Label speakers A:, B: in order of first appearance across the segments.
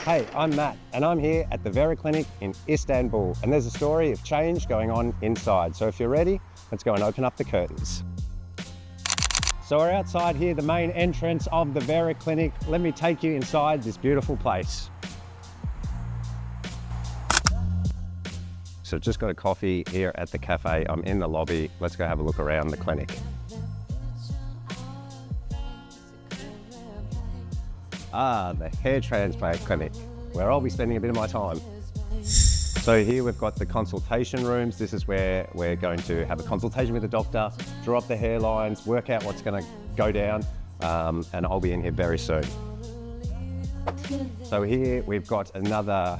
A: Hey, I'm Matt, and I'm here at the Vera Clinic in Istanbul, and there's a story of change going on inside. So if you're ready, let's go and open up the curtains. So we're outside here, the main entrance of the Vera Clinic. Let me take you inside this beautiful place. So just got a coffee here at the cafe. I'm in the lobby. Let's go have a look around the clinic. The hair transplant clinic, where I'll be spending a bit of my time. So here we've got the consultation rooms. This is where we're going to have a consultation with the doctor, draw up the hairlines, work out what's going to go down, and I'll be in here very soon. So here we've got another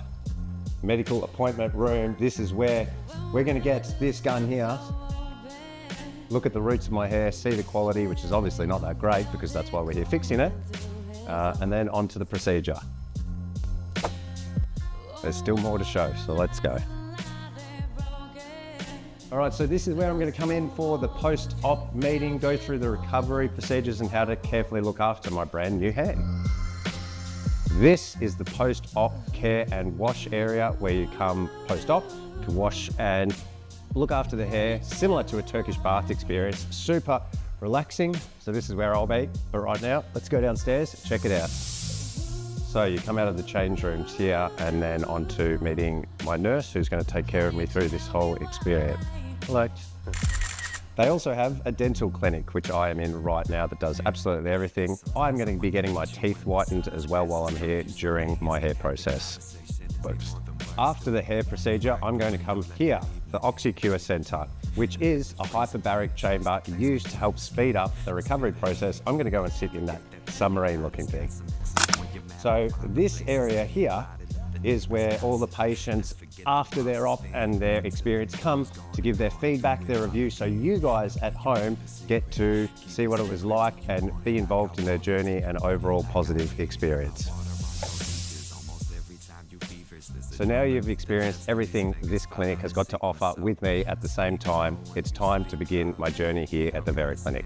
A: medical appointment room. This is where we're going to get this gun here, look at the roots of my hair, see the quality, which is obviously not that great because that's why we're here fixing it. And then on to the procedure. There's still more to show, so let's go. All right, so this is where I'm going to come in for the post-op meeting, go through the recovery procedures and how to carefully look after my brand new hair. This is the post-op care and wash area where you come post-op to wash and look after the hair, similar to a Turkish bath experience, super relaxing. So this is where I'll be, but right now, let's go downstairs, check it out. So you come out of the change rooms here and then on to meeting my nurse who's going to take care of me through this whole experience. Hello. They also have a dental clinic, which I am in right now, that does absolutely everything. I'm going to be getting my teeth whitened as well while I'm here during my hair process. After the hair procedure, I'm going to come here, the OxyCure Center, which is a hyperbaric chamber used to help speed up the recovery process. I'm going to go and sit in that submarine looking thing. So this area here is where all the patients after their op and their experience come to give their feedback, their review, so you guys at home get to see what it was like and be involved in their journey and overall positive experience. So now you've experienced everything this clinic has got to offer with me at the same time. It's time to begin my journey here at the Vera Clinic.